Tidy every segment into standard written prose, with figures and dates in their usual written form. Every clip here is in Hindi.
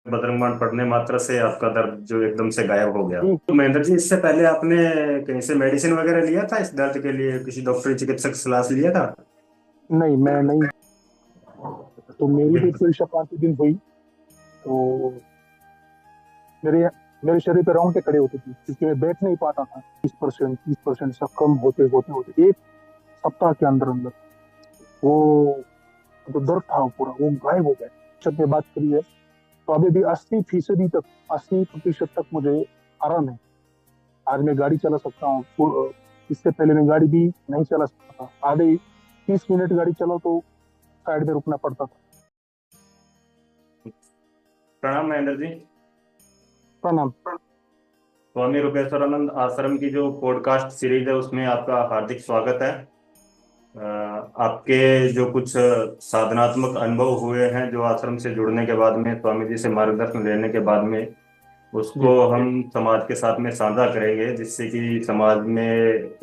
बद्रंबाण पढ़ने मात्र से आपका दर्द जो एकदम से गायब हो गया। जी। तो महेंद्र जी, इससे पहले आपने कहीं से मेडिसिन वगैरह लिया था इस दर्द के लिए, किसी डॉक्टरी चिकित्सक से सलाह लिया था? नहीं, मैं नहीं। तो मेरी भी बिल्कुल। पूरी शपांति दिन हुई तो मेरे मेरे शरीर पे रोंगटे खड़े होते थे क्योंकि मैं बैठ नहीं पाता था। 20%, 30% सब कम होते होते होते एक सप्ताह के अंदर अंदर वो जो दर्द था वो पूरा वो गायब हो गया। जब मैं बात करी है तो अभी भी 80% तक, 80% तक मुझे आराम है। आज मैं गाड़ी चला सकता हूँ। इससे पहले मैं गाड़ी भी नहीं चला सकता था। आधे 30 मिनट गाड़ी चलाओ तो साइड में रुकना पड़ता था। प्रणाम महेंद्र जी। प्रणाम। स्वामी रूपेश्वरानंद आश्रम की जो पॉडकास्ट सीरीज है उसमें आपका हार्दिक स्वागत है। आपके जो कुछ साधनात्मक अनुभव हुए हैं जो आश्रम से जुड़ने के बाद में, स्वामी जी से मार्गदर्शन लेने के बाद में, उसको जी। हम समाज के साथ में साझा करेंगे, जिससे कि समाज में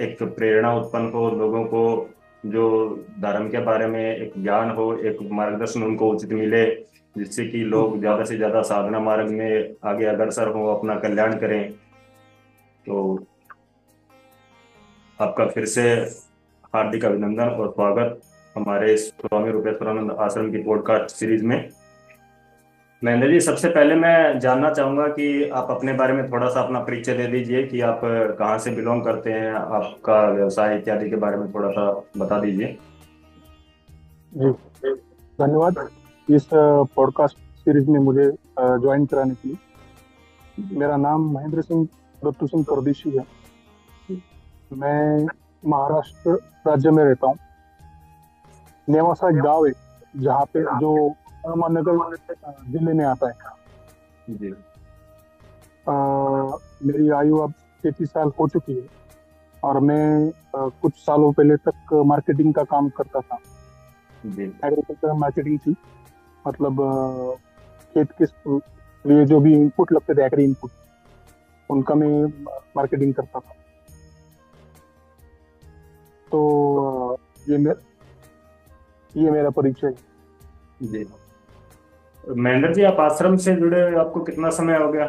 एक प्रेरणा उत्पन्न हो, लोगों को जो धर्म के बारे में एक ज्ञान हो, एक मार्गदर्शन उनको उचित मिले, जिससे कि हम्म। लोग ज्यादा से ज्यादा साधना मार्ग में आगे अग्रसर हो, अपना कल्याण करें। तो आपका फिर से हार्दिक अभिनंदन और स्वागत हमारे इस स्वामी रूपेश्वरानंद आश्रम की पॉडकास्ट सीरीज में। महेंद्र जी, सबसे पहले मैं जानना चाहूंगा कि आप अपने बारे में थोड़ा सा अपना परिचय दे दीजिए कि आप कहाँ से बिलोंग करते हैं, आपका व्यवसाय इत्यादि के बारे में थोड़ा सा बता दीजिए। जी, धन्यवाद इस पॉडकास्ट सीरीज में मुझे ज्वाइन कराने के लिए। मेरा नाम महेंद्र सिंह दत्तू सिंह परदेशी है। मैं महाराष्ट्र राज्य में रहता हूँ। नेवासा एक गांव है जहाँ पे जो अहमदनगर जिले में आता है। जी। अ, मेरी आयु अब 33 साल हो चुकी है और मैं कुछ सालों पहले तक मार्केटिंग का काम करता था। जी। एग्रीकल्चर मार्केटिंग थी। मतलब खेत के लिए जो भी इनपुट लगते थे, एग्री इनपुट, उनका मैं मार्केटिंग करता था। तो ये मेरा परिचय है। जी। महेंद्र जी, आप आश्रम से जुड़े हुए आपको कितना समय हो गया?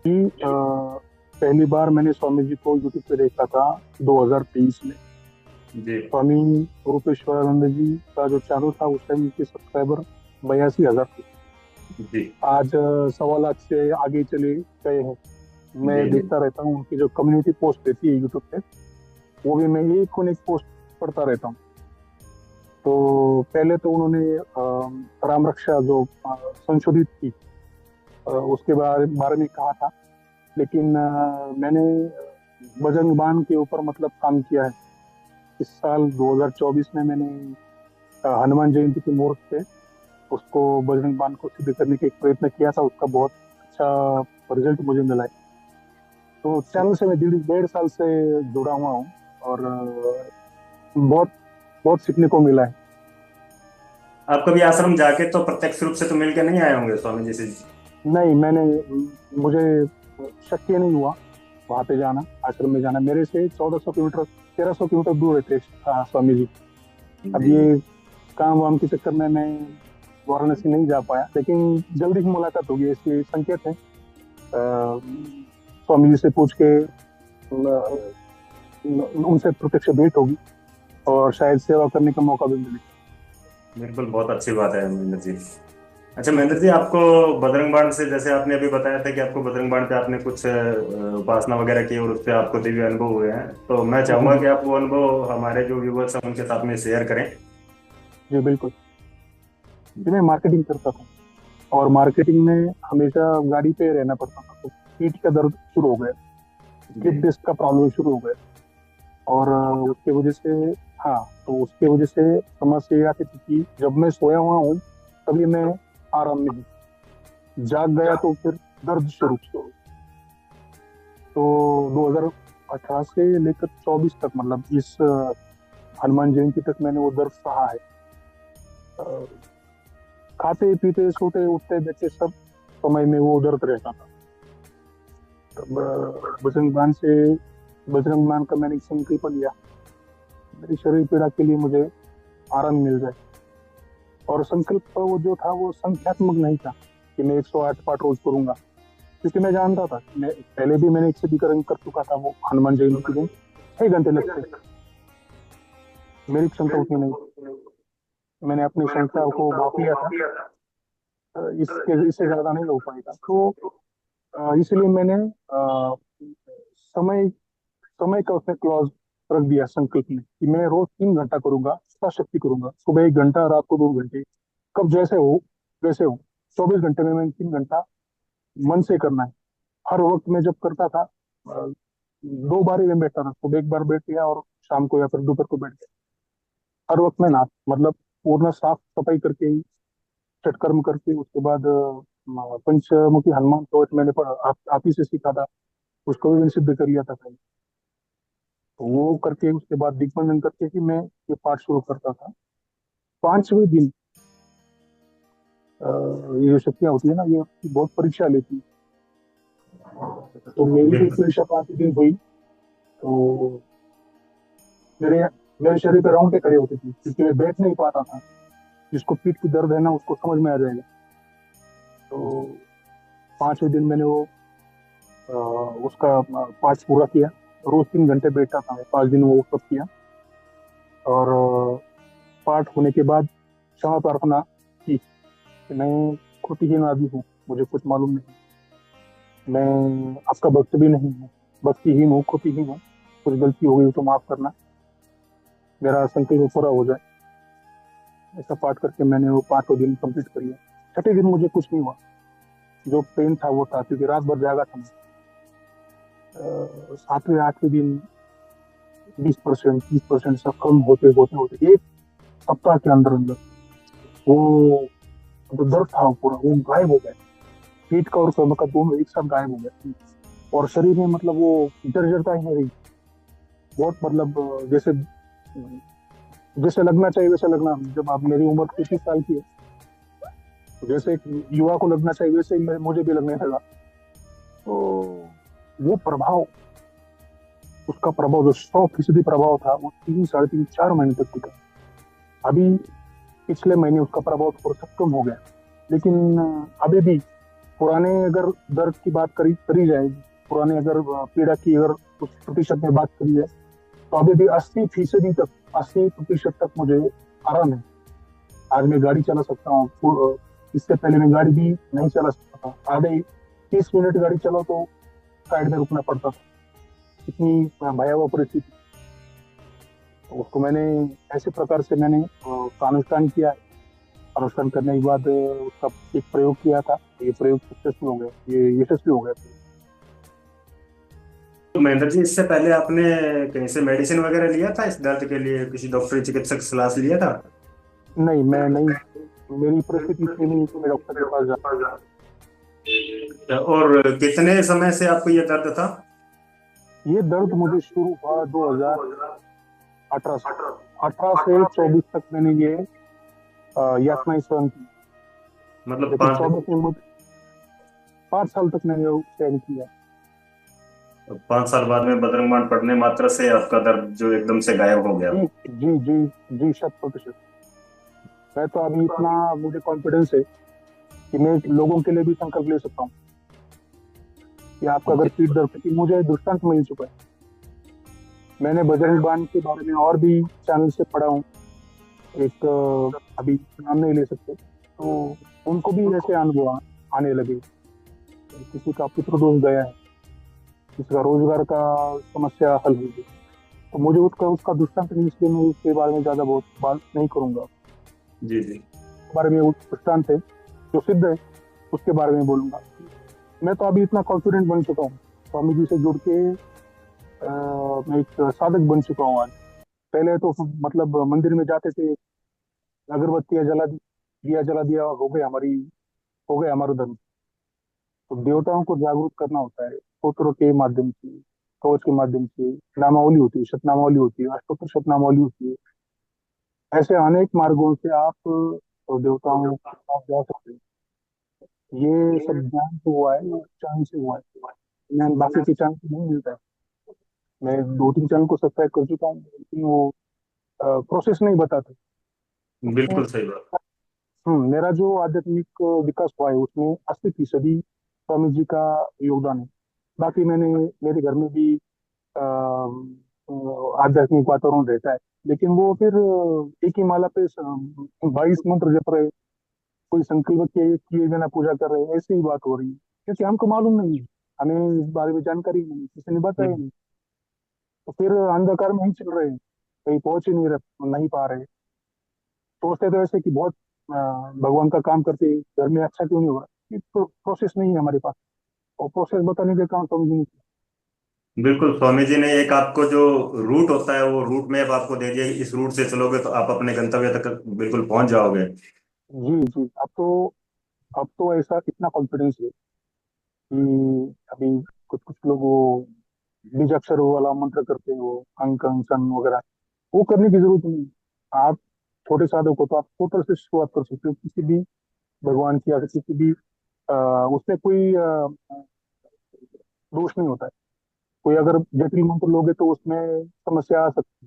कि पहली बार मैंने स्वामी जी को यूट्यूब पे देखा था 2023 में। जी। स्वामी रूपेश्वरानंद जी का जो चैनल था उस टाइम उनके सब्सक्राइबर 82,000 थे। जी। आज 1.25 लाख से आगे चले गए हैं। मैं जी। जी। देखता रहता हूँ उनकी जो कम्युनिटी पोस्ट रहती है यूट्यूब पे, वो भी मैं एक पोस्ट पढ़ता रहता हूँ। तो पहले तो उन्होंने राम रक्षा जो संशोधित की, उसके बारे में कहा था। लेकिन मैंने बजरंग बाण के ऊपर मतलब काम किया है। इस साल 2024 में मैंने हनुमान जयंती के मुहूर्त पे उसको बजरंग बाण को सिद्ध करने का एक प्रयत्न किया था। उसका बहुत अच्छा रिजल्ट मुझे मिला है। तो चैनल से मैं 1.5 साल से जुड़ा हुआ हूँ और बहुत बहुत सीखने को मिला है। आप कभी आश्रम जाके तो प्रत्यक्ष रूप से तो मिल के नहीं आए होंगे स्वामी जी से? नहीं, मुझे शक्य नहीं हुआ वहां पे जाना, आश्रम में जाना। मेरे से 1400 किलोमीटर, 1300 किलोमीटर दूर रहते स्वामी जी। अब जी। ये काम वाम के चक्कर में मैं वाराणसी नहीं जा पाया, लेकिन जल्दी ही मुलाकात होगी इसके संकेत है। स्वामी जी से पूछ के उनसे प्रत्यक्ष भेंट होगी और शायद सेवा करने का मौका भी मिले। बिल्कुल, बहुत अच्छी बात है महेंद्र जी। अच्छा महेंद्र जी, आपको बजरंग बाण से, जैसे आपने अभी बताया था कि आपको बजरंग बाण पे आपने कुछ उपासना वगैरह की और उससे आपको दिव्य अनुभव हुए हैं, तो मैं चाहूंगा कि आप वो अनुभव हमारे जो व्यूवर्स हैं उनके साथ में शेयर करें। जी बिल्कुल। जी, मैं मार्केटिंग करता था और मार्केटिंग में हमेशा गाड़ी पे रहना पड़ता था। तो पीठ का दर्द शुरू हो गया, स्लिप जी। डिस्क का प्रॉब्लम शुरू हो गया और उसके वजह से, हाँ, तो उसके वजह से समस्या ये आती थी कि जब मैं सोया हुआ हूँ तभी मैं आराम में हूँ, जाग गया तो फिर दर्द शुरू। तो 2018 से लेकर 24 तक, मतलब इस हनुमान जयंती तक मैंने वो दर्द सहा है। अ, खाते पीते सोते उठते बैठते सब समय में वो दर्द रहता था। तब बजरंग बाण का मैंने एक संकल्प लिया, मेरी शरीर पीड़ा के लिए मुझे आराम मिल जाए। और संकल्प वो जो था वो संख्यात्मक नहीं था, कि मैं 108 पाठ रोज करूंगा, क्योंकि मैं जानता था कि मैं पहले भी मैंने एक कर चुका था, वो हनुमान जयंती के दिन 6 घंटे लगते थे। मेरी क्षमता उतनी नहीं, मैंने अपनी क्षमता को माप लिया था। इसके इससे ज्यादा नहीं हो पाएगा, तो इसलिए मैंने समय समय का उसमें क्लॉज रख दिया संकल्प में कि मैं रोज 3 घंटा करूंगा, शक्ति करूंगा, सुबह 1 घंटा, रात को 2 घंटे, कब जैसे हो वैसे हो। 24 घंटे में मैंने 3 घंटा मन से करना है। हर वक्त मैं जब करता था, 2 बार ही मैं बैठता था, सुबह एक बार बैठ गया और शाम को या फिर दोपहर को बैठ गया। हर वक्त मैं ना मतलब पूर्ण साफ सफाई करके ही, षटकर्म करके, उसके बाद पंचमुखी हनुमान कवच मैंने आप ही से सीखा था, उसको भी मैंने सिद्ध कर लिया था पहले। तो वो करके उसके बाद दिग्बंधन करके ही मैं ये पाठ शुरू करता था। 5वें दिन ये जो शक्तियां होती है ना, ये बहुत परीक्षा लेती है। तो मेरी भी बिल्कुल। परीक्षा 5वें दिन हुई। तो मेरे मेरे शरीर पे रोंगटे खड़े होते थे, क्योंकि मैं बैठ नहीं पाता था। जिसको पीठ की दर्द है ना, उसको समझ में आ जाएगा। तो 5वें दिन मैंने वो उसका पाठ पूरा किया। रोज 3 घंटे बैठा था मैं, 5 दिन वो सब किया। और पाठ होने के बाद क्षमा प्रार्थना की कि मैं कृतिहीन आदमी हूँ, मुझे कुछ मालूम नहीं, मैं आपका भक्त भी नहीं हूँ, भक्तिहीन हूँ, कृतिहीन हूँ, कुछ गलती हो गई तो माफ करना, मेरा संकल्प पूरा हो जाए। ऐसा पाठ करके मैंने वो 5 दिन कंप्लीट कर लिया। छठे दिन मुझे कुछ नहीं हुआ। जो पेन था वो था, क्योंकि रात भर जागा था मैं। 7वें 8वें दिन 20%, 30% सब कम होते होते होते 1 सप्ताह के अंदर अंदर वो जो दर्द था वो पूरा वो गायब हो गया। पीठ का और कमर का दोनों एक साथ गायब हो गया। और शरीर में मतलब वो जर्जरता ही नहीं रही। बहुत मतलब जैसे जैसे लगना चाहिए वैसे लगना। जब आप, मेरी उम्र 33 साल की है, तो जैसे एक युवा को लगना चाहिए वैसे ही मुझे भी लगने लगा। तो वो प्रभाव, उसका प्रभाव जो 100% प्रभाव था, वो 3, 3.5, 4 महीने तक टिका। अभी पिछले महीने उसका प्रभाव थोड़ा सा कम हो गया, लेकिन अभी भी पुराने अगर दर्द की बात करी जाए, पुराने अगर पीड़ा की अगर कुछ प्रतिशत में बात करी जाए, तो अभी भी 80% तक मुझे आराम है। आज मैं गाड़ी चला सकता हूँ। इससे पहले मैं गाड़ी भी नहीं चला सकता था। आधे 30 मिनट गाड़ी चलाओ तो साइड में रुकना पड़ता था। इतनी भयावह परिस्थिति। तो उसको मैंने ऐसे प्रकार से मैंने उसका अनुष्ठान किया है। अनुष्ठान करने के बाद उसका एक प्रयोग किया था। ये प्रयोग सक्सेसफुल हो गया, ये यशस्वी हो गया। तो महेंद्र जी, इससे पहले आपने कहीं से मेडिसिन वगैरह लिया था इस दर्द के लिए, किसी डॉक्टरी चिकित्सक से सलाह लिया था? नहीं, मैं नहीं, मेरी परिस्थिति इतनी नहीं है कि मैं डॉक्टर के पास जाऊं। और कितने समय से आपको ये दर्द था? ये दर्द मुझे शुरू हुआ 2018 से। 18 से 24 तक मैंने ये यातनाएं सहन की। मतलब लेकिन 24 में मुझे 5 साल तक मैंने वो सहन किया। 5 साल बाद में बजरंग पढ़ने मात्र से आपका दर्द जो एकदम से गायब हो गया। जी जी जी जी, 100%। मैं तो अभी इतना मुझे कॉन्फिडेंस है कि मैं लोगों के लिए भी संकल्प ले सकता हूँ कि आपका अगर पीठ दर्द, क्योंकि मुझे दृष्टांत मिल चुका है। मैंने बजरंग बाण के बारे में और भी चैनल से पढ़ा हूँ। एक अभी नाम नहीं ले सकते, तो उनको भी ऐसे अनुभव आने लगे। किसी का पुत्र दोष गया है, किसी का रोजगार का समस्या हल हो गई। तो मुझे उसका उसका दृष्टांत नहीं, इसलिए मैं उसके बारे में ज्यादा बहुत बात नहीं करूंगा। जी जी। बारे में वो दृष्टांत है जो सिद्ध है, उसके बारे में बोलूंगा। मैं तो अभी इतना कॉन्फिडेंट बन चुका हूँ, स्वामी जी से जुड़ के मैं एक साधक बन चुका हूँ आज। पहले तो मतलब मंदिर में जाते थे, अगरबत्तियां जला दी, दिया जला दिया और हो गया हमारा धर्म। तो देवताओं को जागरूक करना होता है, स्तोत्र के माध्यम से, कवच के माध्यम से, नामावली होती है, शतनामावली होती है, अष्टोत्तर शतनामावली होती है। ऐसे अनेक मार्गों से आप देवताओं के पास जा सकते हैं। ये सब ज्ञान तो हुआ है, ये चांद से हुआ है। ज्ञान बाकी के चांद से नहीं मिलता है। मैं 2-3 चैनल को सब्सक्राइब कर चुका हूँ, लेकिन वो प्रोसेस नहीं बताते। तो बिल्कुल सही बात। मेरा जो आध्यात्मिक विकास हुआ है उसमें 80% स्वामी जी का योगदान है। बाकी मैंने मेरे घर में भी आध्यात्मिक वातावरण रहता है, लेकिन वो फिर एक ही माला पे 22 मंत्र जप रहे, कोई संकल्प किए बिना पूजा कर रहे हैं, ऐसी ही बात हो रही है। क्योंकि हमको मालूम नहीं है, हमें इस बारे में जानकारी नहीं, किसी ने बताया हम्म। नहीं, तो फिर अंधकार में ही चल रहे हैं, कहीं पहुंच ही नहीं पा रहे। सोचते तो ऐसे कि बहुत भगवान का काम करते घर में, अच्छा क्यों नहीं हो रहा, प्रोसेस नहीं है हमारे पास, और प्रोसेस बताने का काम समझ नहीं। बिल्कुल, स्वामी जी ने एक आपको जो रूट होता है वो रूट मैप आपको दे दिया कि इस रूट से चलोगे तो आप अपने गंतव्य तक बिल्कुल पहुंच जाओगे। जी जी, अब तो ऐसा इतना कॉन्फिडेंस है कि अभी कुछ कुछ लोग वो बीज अक्षर वाला मंत्र करते हैं, वो अंक अंशन वगैरह, वो करने की जरूरत नहीं। आप छोटे साधक हो तो आप छोटे से शुरुआत कर सकते हो, किसी भी भगवान की या किसी भी उसमें कोई दोष नहीं होता है। कोई अगर जटिल मंत्र लोगे तो उसमें समस्या आ सकती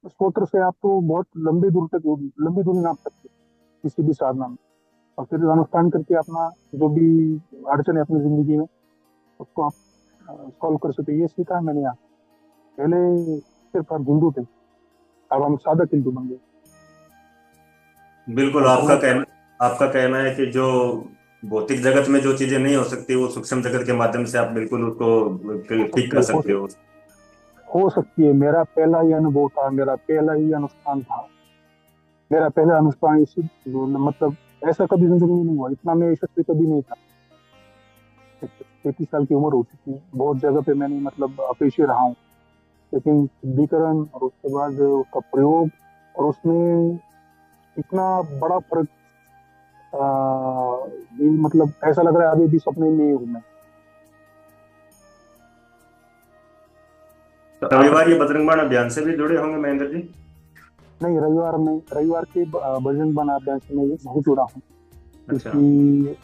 है। स्तोत्र से आप तो बहुत लंबी दूरी नाप सकते हो किसी भी साधना में, और फिर अनुष्ठान करके अपना जो भी अड़चन है अपनी जिंदगी में, उसको आप सॉल्व कर सकते हो। ये सीखा है मैंने यहाँ। पहले सिर्फ हम हिंदू थे, अब हम साधक हिंदू बन गए। बिल्कुल, और भगवान आपका कहना है कि जो भौतिक जगत में जो चीजें नहीं हो सकती वो सूक्ष्म जगत के माध्यम से आप बिल्कुल हो उसको ठीक सकती कर है, सकते हो। हो सकती है। मेरा पहला ही अनुभव था, मेरा पहला ही अनुष्ठान था, मेरा पहला अनुष्ठान इसी, मतलब ऐसा कभी जिंदगी में नहीं हुआ, इतना मैं यशस्वी कभी नहीं था। 33 साल की उम्र हो चुकी है, बहुत जगह पे मैंने मतलब अपेशी रहा हूँ, लेकिन शुद्धिकरण और उसके बाद उसका प्रयोग, और उसमें इतना बड़ा फर्क, ये मतलब ऐसा लग रहा है अभी भी सपने में ही हूँ मैं। तो रविवार ये बजरंग बाण अभियान से भी जुड़े होंगे महेंद्र जी? नहीं, रविवार के भजन बना अभियान से मैं नहीं जुड़ा हूँ, अच्छा। क्योंकि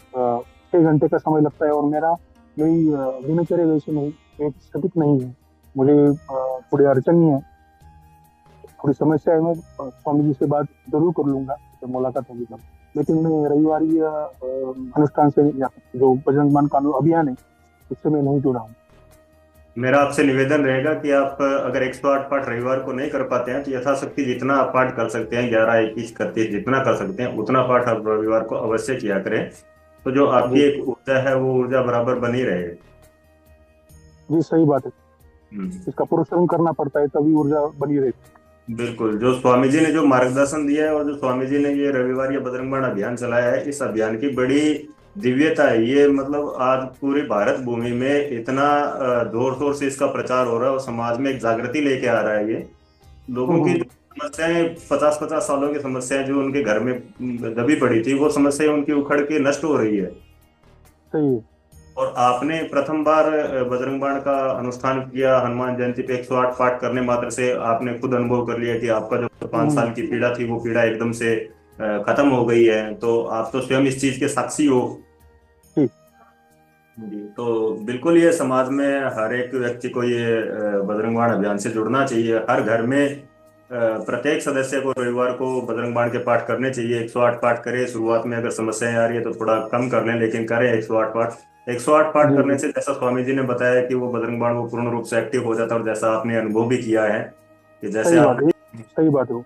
6 घंटे का समय लगता है, और मेरी दिनचर्या वैसे नहीं, एक सटीक नहीं है। मुझे थोड़ी अड़चन ही है, थोड़ी समस्या है। मैं स्वामी जी से बात जरूर कर लूंगा जब मुलाकात होगी तब, लेकिन मैं रविवारी अनुष्ठान से, या जो बजरंग बाण का अभियान है, उससे मैं नहीं जुड़ा हूँ। मेरा आपसे निवेदन रहेगा कि आप अगर 108 पाठ रविवार को नहीं कर पाते हैं तो यथाशक्ति जितना आप पाठ कर सकते हैं, 11, 21, 31, जितना कर सकते हैं उतना पाठ आप रविवार को अवश्य किया करें। तो जो आपकी जी एक ऊर्जा है वो ऊर्जा बराबर बनी रहे। जी, सही बात है। हम्म। इसका परिश्रम करना पड़ता है, तभी ऊर्जा बनी रहती बिल्कुल, जो स्वामी जी ने जो मार्गदर्शन दिया है और जो स्वामी जी ने ये रविवार ये बजरंग बाण अभियान चलाया है, इस अभियान की बड़ी दिव्यता है ये। मतलब आज पूरी भारत भूमि में इतना जोर शोर से इसका प्रचार हो रहा है और समाज में एक जागृति लेके आ रहा है ये। है। लोगों की जो समस्याएं, 50-50 सालों की समस्याएं जो उनके घर में दबी पड़ी थी, वो समस्याएं उनकी उखड़ के नष्ट हो रही है। सही है। और आपने प्रथम बार बजरंग बाण का अनुष्ठान किया, हनुमान जयंती पे 108 पाठ करने मात्र से आपने खुद अनुभव कर लिया कि आपका जो 5 साल की पीड़ा थी वो पीड़ा एकदम से खत्म हो गई है। तो आप तो स्वयं इस चीज के साक्षी हो। ठीक। जी, तो बिल्कुल ये समाज में हर एक व्यक्ति को ये बजरंग बाण अभियान से जुड़ना चाहिए। हर घर में प्रत्येक सदस्य को रविवार को बजरंग बाण के पाठ करने चाहिए। 108 पाठ करें, शुरुआत में अगर समस्याएं आ रही है तो थोड़ा कम कर लें, लेकिन करें 108 पाठ। 108 पाठ जी करने जी, से जैसा स्वामी जी ने बताया कि वो बजरंग बाण वो पूर्ण रूप से एक्टिव हो जाता है। और जैसा आपने अनुभव भी किया है कि सही बात है, सही बात है वो।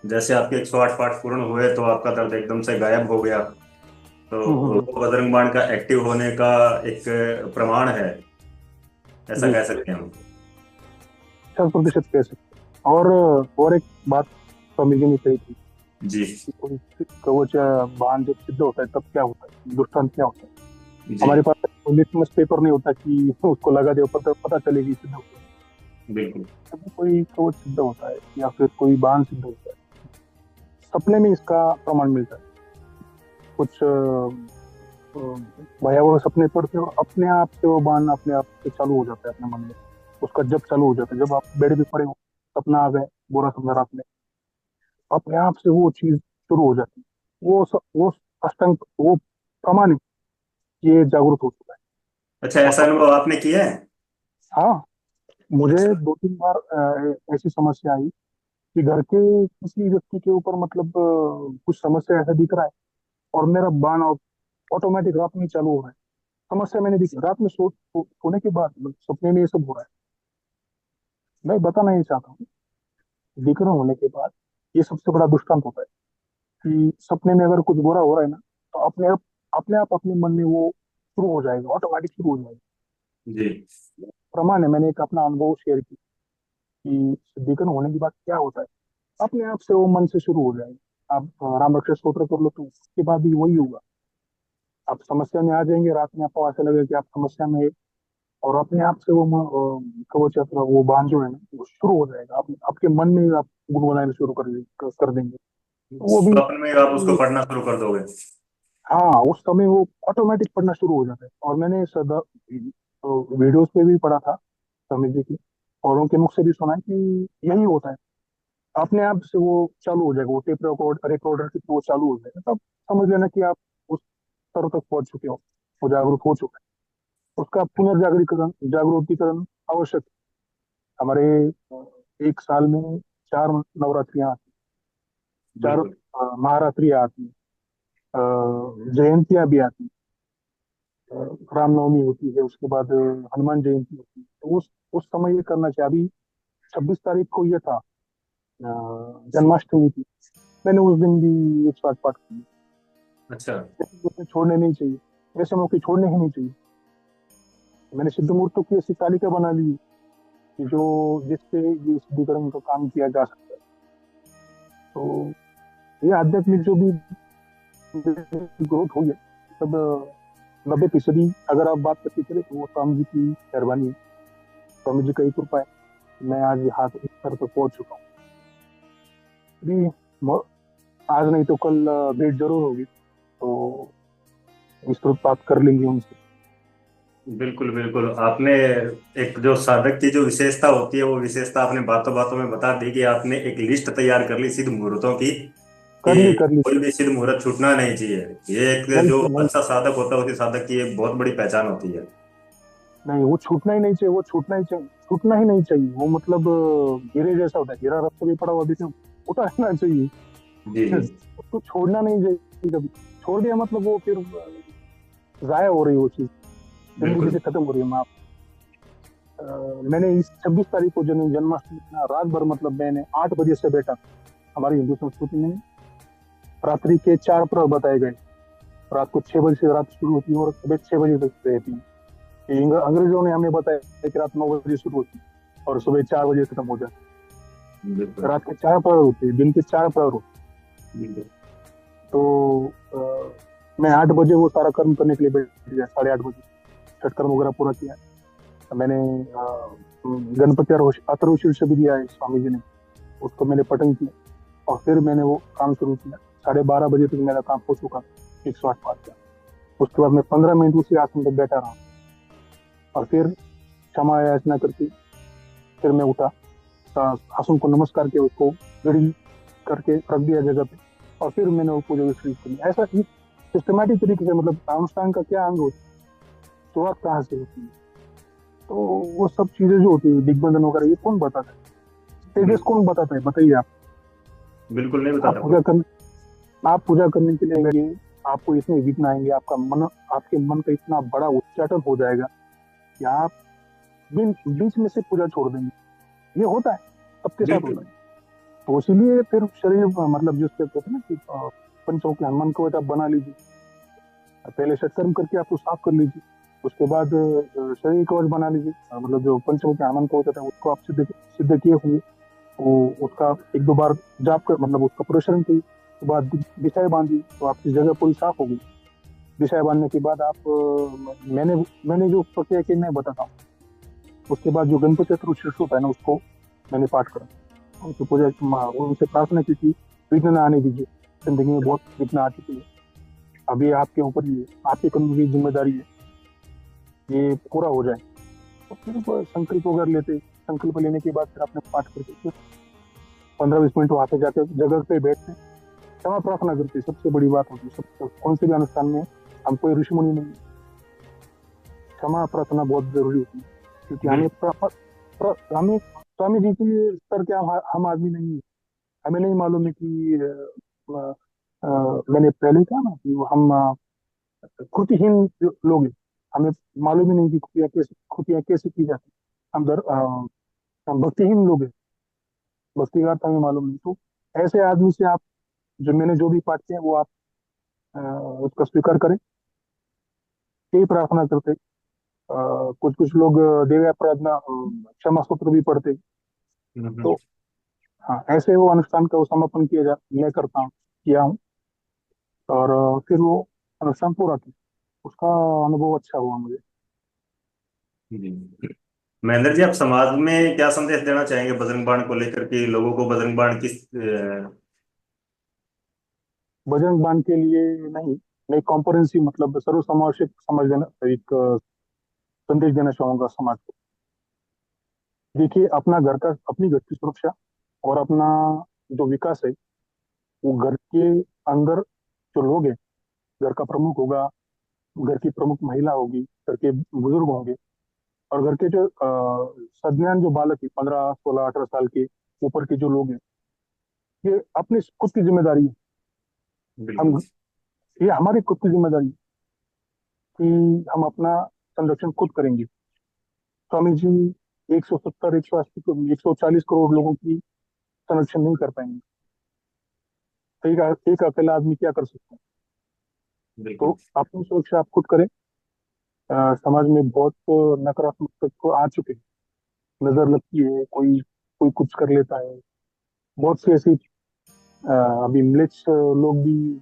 जैसे आपके 108 पाठ पूर्ण हुए तो आपका दर्द एकदम से गायब हो गया। तो हम्म। वो बजरंग बाण का एक्टिव होने का एक प्रमाण है, ऐसा जी, कह सकते हैं हम। 100% कह सकते हैं। और एक बात स्वामी जी ने कही थी जी। कि कोई कवच या बाण जब सिद्ध होता है तब क्या होता है, दृष्टांत क्या होता है। जी। हमारे पास कोई लिटमस पेपर नहीं होता कि उसको लगा दे, पता पता चलेगी सिद्ध होता है। बिल्कुल। जब कोई कवच सिद्ध होता है या फिर कोई बाण सिद्ध होता है, सपने में इसका प्रमाण मिलता है। कुछ भयावह सपने पड़ते हैं, और अपने आप से वो बाण अपने आप से चालू हो जाता है अपने मन में, उसका जब चालू हो जाता है। जब आप बेड पे पड़े हो, सपना आ गए, बुरा सपना रात में, अपने आप से वो चीज शुरू हो जाती है। वो अष्टांग, वो प्रमाण है कि ये जागरूक हो चुका है। अच्छा, और ऐसा अनुभव आपने किया है? हाँ, मुझे अच्छा। 2-3 बार ऐसी समस्या आई कि घर के किसी व्यक्ति के ऊपर मतलब कुछ समस्या ऐसा दिख रहा है, और मेरा बाण ऑटोमेटिक रात में ही चालू हो रहा है। समस्या मैंने देखी रात में सोने के बाद, मतलब सपने में ये सब हो रहा है। मैं बताना ये चाहता हूँ, विकर्ण होने के बाद ये सबसे बड़ा दुष्टांत होता है कि सपने में अगर कुछ बुरा हो रहा है ना, तो अपने आप अपने मन में वो शुरू हो जाएगा, ऑटोमेटिक शुरू हो जाएगा। जी। प्रमाण है, मैंने एक अपना अनुभव शेयर किया कि विकर्ण होने के बाद क्या होता है। अपने आप से वो मन से शुरू हो जाएगा। आप राम रक्षा स्तोत्र कर लो तो उसके बाद भी वही होगा। आप समस्या में आ जाएंगे, रात में आपको ऐसा लगेगा कि आप समस्या में हैं, और अपने आप से वो कवच यात्रा, वो बांध जो है ना, वो शुरू हो जाएगा। आपके मन में ही आप गुनगुनाना शुरू कर देंगे। तो वो भी स्वप्न में आप उसको पढ़ना शुरू कर दोगे। हाँ, उस समय वो ऑटोमेटिक पढ़ना शुरू हो जाता है। और मैंने सदा वीडियोस पे भी पढ़ा था स्वामी जी की, और उनके मुख से भी सुना है कि यही होता है। अपने आप से वो चालू हो जाएगा, वो टेप रिकॉर्डर के थ्रू वो चालू हो जाएगा। तब समझ लेना कि आप उस स्तर तक पहुंच चुके हो, वो जागरूक हो चुका है। उसका पुनर्जागरीकरण जागरूकीकरण आवश्यक है। हमारे एक साल में 4 नवरात्रियां आती, चार बिल्कुल महारात्रियां आती, जयंतियां भी आती, रामनवमी होती है, उसके बाद हनुमान जयंती होती है। तो उस समय ये करना चाहिए। अभी 26 तारीख को ये था, जन्माष्टमी थी। मैंने उस दिन भी 108 पाठ किए। अच्छा। उसने छोड़ने नहीं चाहिए, ऐसे मौके छोड़ने ही नहीं चाहिए। मैंने सिद्ध मूर्तों की ऐसी तालिका बना ली कि जो जिससे ये शुद्धिकरण का काम किया जा सकता है। तो ये आध्यात्मिक जो भी ग्रोथ हुई है, सब 90% अगर आप बात करते चले तो वो स्वामी जी की मेहरबानी है, स्वामी जी का ही कृपा है। मैं आज हाथ इस स्तर तक पहुंच चुका हूँ। अभी म- आज नहीं तो कल भेंट जरूर होगी, तो विस्तृत बात कर लेंगे उनसे। बिल्कुल बिल्कुल, आपने एक जो साधक की जो विशेषता होती है वो विशेषता आपने बातों बातों में बता दी कि आपने एक लिस्ट तैयार कर ली सिद्ध मुहूर्तों की, कि कर ली कोई भी सिद्ध मुहूर्त छूटना नहीं चाहिए। ये एक नहीं जो नहीं अच्छा साधक होता है उसी साधक की एक बहुत बड़ी पहचान होती है। नहीं, वो छूटना ही नहीं चाहिए, वो छूटना ही चाहिए, छूटना ही नहीं चाहिए। वो मतलब हीरे जैसा होता है, हीरा रस्ते में पड़ा हुआ दिखे, उतारना चाहिए। जी जी। उसको छोड़ना नहीं चाहिए कभी। छोड़ दिया मतलब वो फिर जाया हो रही है वो चीज, जिंदगी बिल्कुल से खत्म हो रही है। मैंने इस 26 तारीख को जन्माष्टमी ना, रात भर मतलब मैंने 8 बजे से बैठा। हमारी हिंदू संस्कृति में रात्रि के 4 प्रहर बताए गए। रात को 6 बजे से रात शुरू होती है और सुबह 6 बजे तक रहती है। ये अंग्रेजों ने हमें बताया कि रात 9 बजे शुरू होती है और सुबह 4 बजे खत्म हो जाती है। बिल्कुल रात के 4 प्रहर होते हैं, दिन के 4 प्रहर होते बिल्कुल। हैं। तो मैं 8 बजे वो सारा कर्म करने के लिए बैठ गया, 8:30 बजे छठ कर्म वगैरह पूरा किया। तो मैंने गणपति और अथर्वशीर से भी दिया है स्वामी जी ने, उसको मैंने पठन किया, और फिर मैंने वो काम शुरू किया। 12:30 बजे तक मेरा काम हो चुका, 108 पाठ का। उसके बाद मैं 15 मिनट उसी आसन पर बैठा रहा, और फिर क्षमा याचना करके फिर मैं उठा, आसन को नमस्कार किया, उसको गड़ी करके रख दिया जगह पे, और फिर मैंने वो पूजा शुरू करी। ऐसा ही सिस्टमेटिक तरीके से, मतलब अनुष्ठान का क्या अंग होता है, शुरुआत कहाँ से होती है। तो वो सब चीजें जो होती है, दिग्बंधन वगैरह, ये कौन बताता है, स्टेजेस बिल्कुल कौन बताता है, बताइए आप। बिल्कुल नहीं आप बताता पूजा कोई। कर आप पूजा करने के लिए आएंगे, आपको इतने विघ्न आएंगे, आपके मन का इतना बड़ा उच्चाटन हो जाएगा कि आप बीच में से पूजा छोड़ देंगे। ये होता है, सबके साथ होता बिल्कुल है। तो इसीलिए फिर शरीर मतलब जिससे कहते हैं ना कि पंचों के हनुमान को आप बना लीजिए। पहले सत्कर्म करके आप तो साफ कर लीजिए, उसके बाद शरीर कवच बना लीजिए। मतलब जो पंचों के हनुमान को होता है उसको आप सिद्ध सिद्ध किए होंगे, वो उसका 1-2 बार जाप कर, मतलब उसका प्रदर्शन की, उसके बाद दिशाएं बांधी तो आपकी जगह पूरी साफ हो गई। दिशाएं बांधने के बाद आप मैंने मैंने जो प्रक्रिया की मैं बताता हूँ। उसके बाद जो गणपति शीर्ष होता है ना, उसको मैंने पाठ करा, उनकी पूजा, उनसे प्रार्थना की थी, विघ्न न आने दीजिए। जिंदगी में बहुत विघ्न आ चुकी है, अभी आपके ऊपर ही है, आपके कंधों की जिम्मेदारी है, ये पूरा हो जाए। तो फिर वो संकल्प वगैरह लेते, संकल्प लेने के बाद फिर आपने पाठ करके फिर 15-20 मिनट वहां पे जाकर जगह पे बैठते, क्षमा प्रार्थना करते। सबसे बड़ी बात होती है, सब कौन से भी अनुष्ठान में, हम कोई ऋषि मुनि नहीं, क्षमा प्रार्थना बहुत जरूरी होती है। क्योंकि बिल्कुल। हमें स्वामी जी के स्तर के हम आदमी नहीं है। हमें नहीं मालूम है कि मैंने पहले कहा ना कि हम कृतिहीन लोग हैं। हमें मालूम ही नहीं कि कृतियाँ कैसे की जाती। हम हम भक्तिहीन लोग हैं। भक्ति का अर्थ हमें मालूम नहीं। तो ऐसे आदमी से आप, जो मैंने जो भी पाठ किया वो आप अ, उसका स्वीकार करें, यही प्रार्थना करते। कुछ कुछ लोग देव प्रार्थना क्षमा सूत्र भी पढ़ते। हम्म। तो हाँ, ऐसे वो अनुष्ठान का वो समापन मैं करता हूँ, किया हूँ। और फिर वो अनुष्ठान पूरा किया, उसका अनुभव अच्छा हुआ मुझे। जी। महेंद्र जी, आप समाज में क्या संदेश देना चाहेंगे बजरंग बाण को लेकर के? लोगों को बजरंग बाण किस बजरंग बाण के लिए नहीं, मैं कॉम्प्रहेंसिव मतलब सर्वसमावेशक समझ देना, एक संदेश देना चाहूंगा समाज को। देखिए, अपना घर का, अपनी घर की सुरक्षा और अपना जो विकास है, वो घर के अंदर जो लोग हैं, घर का प्रमुख होगा, घर की प्रमुख महिला होगी, घर के बुजुर्ग होंगे, और घर के जो सज्ञान जो बालक है, 15 16 18 साल के ऊपर के जो लोग हैं, ये अपनी खुद की जिम्मेदारी है। बिल्कुल। हम, ये हमारी खुद की जिम्मेदारी है कि हम अपना संरक्षण खुद करेंगे। स्वामी जी 170 180 140 करोड़ लोगों की संरक्षण नहीं कर पाएंगे। तो एक अकेला आदमी क्या कर सकता है? तो बिल्कुल। अपनी सुरक्षा आप खुद करें। समाज में बहुत नकारात्मक तत्व आ चुके हैं। नजर लगती है, कोई कोई कुछ कर लेता है। बहुत सी ऐसी अभी मिलेट्स लोग भी,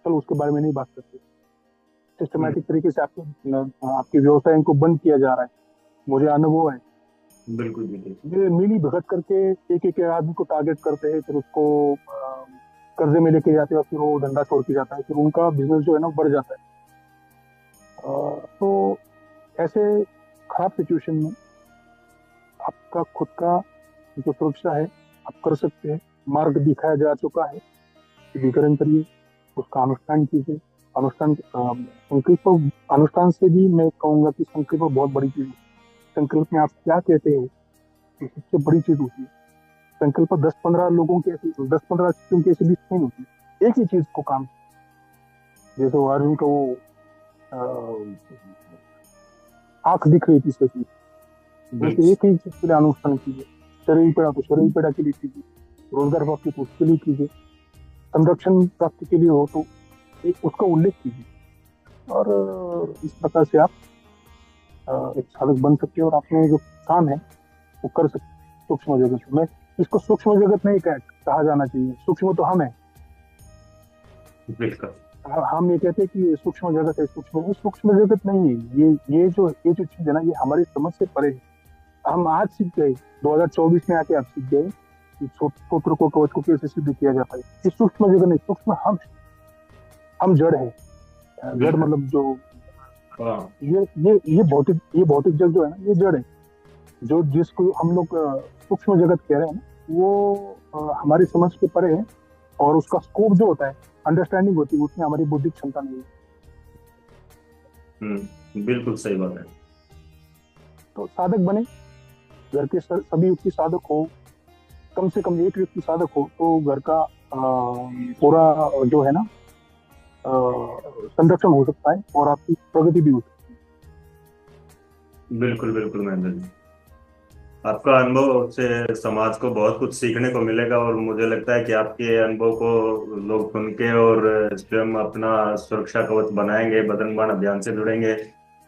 चलो उसके बारे में नहीं बात करते। हम्म। सिस्टमेटिक तरीके से आपके व्यवसाय को बंद किया जा रहा है। मुझे अनुभव है। बिल्कुल। बिल्कुल। ये मिली भगत करके एक एक आदमी को टारगेट करते हैं, फिर उसको कर्जे में लेके जाते हैं, और फिर वो धंधा छोड़ के जाता है, फिर उनका बिजनेस जो है ना बढ़ जाता है। तो ऐसे खराब सिचुएशन में आपका खुद का जो सुरक्षा है, आप कर सकते हैं। मार्ग दिखाया जा चुका है, विकरण करिए, उसका अनुष्ठान कीजिए। अनुष्ठान संकल्प, अनुष्ठान से भी मैं कहूंगा कि संकल्प बहुत बड़ी चीज है। संकल्प में आप क्या कहते हैं, ये सबसे बड़ी चीज होती है। संकल्प 10 15 लोगों के, 10 15 चीजों के ऐसे बीच नहीं होती है। एक ही चीज को काम, जैसे वो अर्जुन को वो आंख दिख रही थी सची, वैसे बिल्कुल। एक ही चीज के लिए अनुष्ठान कीजिए। शरीर पीड़ा तो शरीर पीड़ा के लिए कीजिए, रोजगार प्राप्ति तो उसके लिए कीजिए, संरक्षण प्राप्ति के लिए हो तो एक उसका उल्लेख कीजिए। और इस प्रकार से आप एक साधक बन सकते हैं, और अपने जो काम है वो कर सकते हैं सूक्ष्म जगत में। इसको सूक्ष्म जगत नहीं कहा जाना चाहिए, सूक्ष्म तो हम है। बिल्कुल। हम ये कहते हैं कि ये सूक्ष्म जगत है, सूक्ष्म जगत नहीं है। ये जो चीज है ना, ये हमारी समझ से परे है। हम आज सीख गए, 2024 में आके आप सीख गए कि सूत्र को, कवच को कैसे सिद्ध किया जाता है। ये सूक्ष्म जगत नहीं, सूक्ष्म हम जड़ है। जड़ बिल्कुल। मतलब जो हाँ। ये भौतिक जग जो है ना, ये जड़ है। जो जिसको हम लोग सूक्ष्म जगत कह रहे हैं ना, वो हमारी समझ के परे है। और उसका स्कोप जो होता है, अंडरस्टैंडिंग होती है, उतनी हमारी बौद्धिक क्षमता नहीं है। बिल्कुल सही बात है। तो साधक बने, घर के सभी व्यक्ति साधक हो, कम से कम एक व्यक्ति साधक हो, तो घर का पूरा जो है ना संरक्षण हो सकता है, और आपकी प्रगति भी हो सकती बिल्कुल। बिल्कुल महेंद्र जी, आपका अनुभव से समाज को बहुत कुछ सीखने को मिलेगा, और मुझे लगता है कि आपके अनुभव को लोग सुन के और स्वयं अपना सुरक्षा कवच बनाएंगे, बजरंग बाण अभियान से जुड़ेंगे,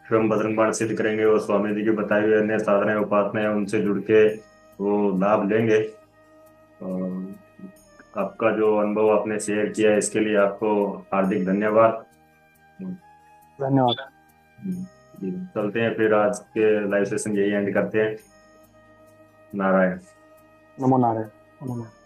स्वयं बजरंग बाण सिद्ध करेंगे, और स्वामी जी के बताए हुए अन्य साधनाएं उपासनाएं उनसे जुड़ के वो लाभ लेंगे। और आपका जो अनुभव आपने शेयर किया है, इसके लिए आपको हार्दिक धन्यवाद। है। धन्यवाद। जी, चलते हैं फिर, आज के लाइव सेशन यही एंड करते हैं। नारायण। नमो नारायण। नमो नारायण।